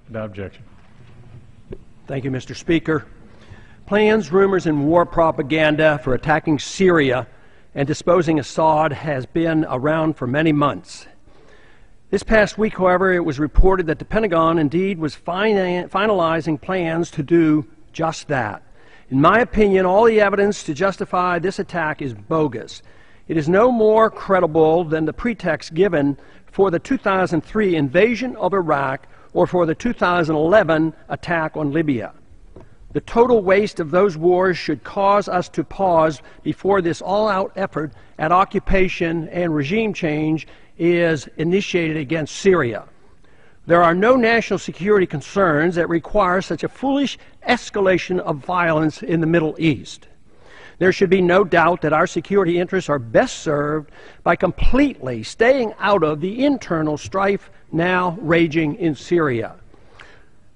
Without objection. Thank you, Mr. Speaker. Plans, rumors, and war propaganda for attacking Syria and disposing Assad has been around for many months. This past week, however, it was reported that the Pentagon indeed was finalizing plans to do just that. In my opinion, all the evidence to justify this attack is bogus. It is no more credible than the pretext given for the 2003 invasion of Iraq or for the 2011 attack on Libya. The total waste of those wars should cause us to pause before this all-out effort at occupation and regime change is initiated against Syria. There are no national security concerns that require such a foolish escalation of violence in the Middle East. There should be no doubt that our security interests are best served by completely staying out of the internal strife now raging in Syria.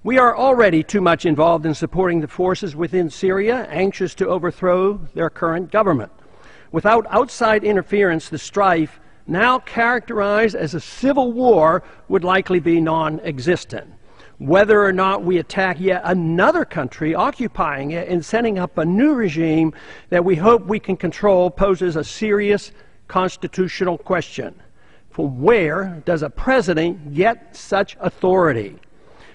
We are already too much involved in supporting the forces within Syria, anxious to overthrow their current government. Without outside interference, the strife, now characterized as a civil war, would likely be non-existent. Whether or not we attack yet another country occupying it and setting up a new regime that we hope we can control poses a serious constitutional question. From where does a president get such authority?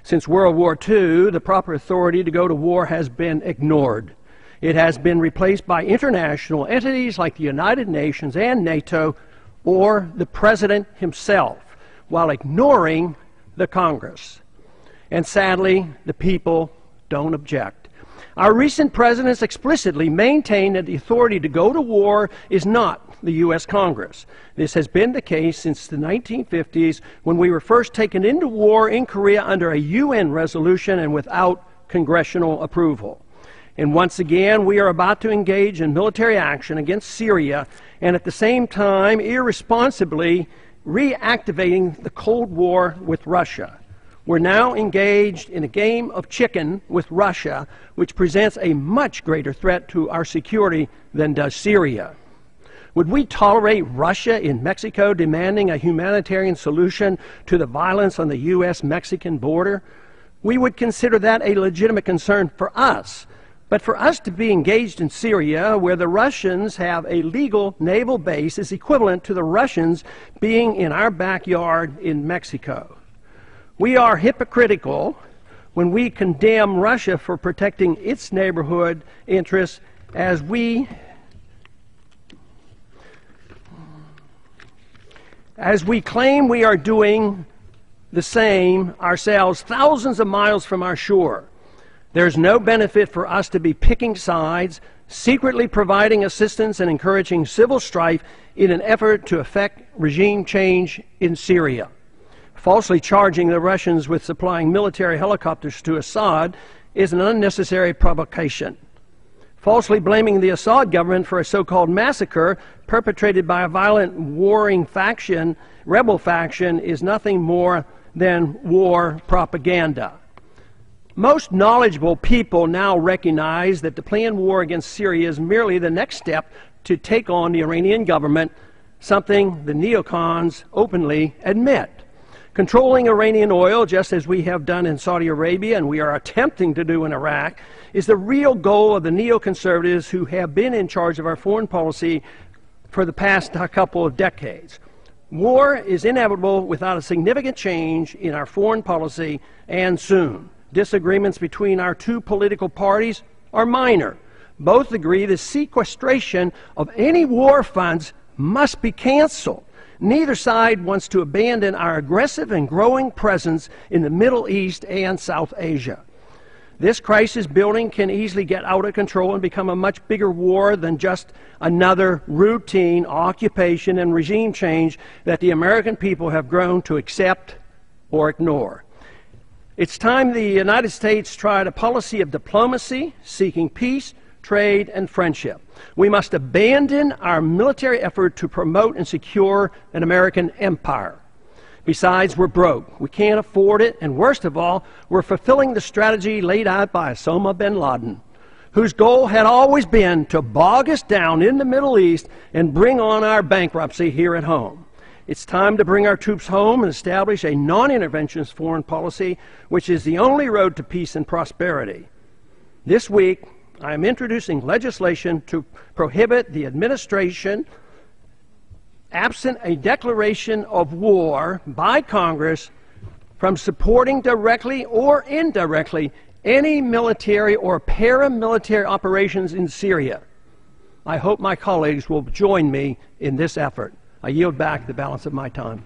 Since World War II, the proper authority to go to war has been ignored. It has been replaced by international entities like the United Nations and NATO, or the president himself, while ignoring the Congress. And sadly, the people don't object. Our recent presidents explicitly maintain that the authority to go to war is not the U.S. Congress. This has been the case since the 1950s, when we were first taken into war in Korea under a UN resolution and without congressional approval. And once again, we are about to engage in military action against Syria and at the same time irresponsibly reactivating the Cold War with Russia. We're now engaged in a game of chicken with Russia, which presents a much greater threat to our security than does Syria. Would we tolerate Russia in Mexico demanding a humanitarian solution to the violence on the U.S.-Mexican border? We would consider that a legitimate concern for us. But for us to be engaged in Syria, where the Russians have a legal naval base, is equivalent to the Russians being in our backyard in Mexico. We are hypocritical when we condemn Russia for protecting its neighborhood interests as we claim we are doing the same ourselves thousands of miles from our shore. There's no benefit for us to be picking sides, secretly providing assistance and encouraging civil strife in an effort to effect regime change in Syria. Falsely charging the Russians with supplying military helicopters to Assad is an unnecessary provocation. Falsely blaming the Assad government for a so-called massacre perpetrated by a violent warring faction, rebel faction, is nothing more than war propaganda. Most knowledgeable people now recognize that the planned war against Syria is merely the next step to take on the Iranian government, something the neocons openly admit. Controlling Iranian oil, just as we have done in Saudi Arabia and we are attempting to do in Iraq, is the real goal of the neoconservatives who have been in charge of our foreign policy for the past couple of decades. War is inevitable without a significant change in our foreign policy, and soon. Disagreements between our two political parties are minor. Both agree the sequestration of any war funds must be canceled. Neither side wants to abandon our aggressive and growing presence in the Middle East and South Asia. This crisis building can easily get out of control and become a much bigger war than just another routine occupation and regime change that the American people have grown to accept or ignore. It's time the United States tried a policy of diplomacy, seeking peace, trade, and friendship. We must abandon our military effort to promote and secure an American empire. Besides, we're broke. We can't afford it, and worst of all, we're fulfilling the strategy laid out by Osama bin Laden, whose goal had always been to bog us down in the Middle East and bring on our bankruptcy here at home. It's time to bring our troops home and establish a non-interventionist foreign policy, which is the only road to peace and prosperity. This week, I am introducing legislation to prohibit the administration, absent a declaration of war by Congress, from supporting directly or indirectly any military or paramilitary operations in Syria. I hope my colleagues will join me in this effort. I yield back the balance of my time.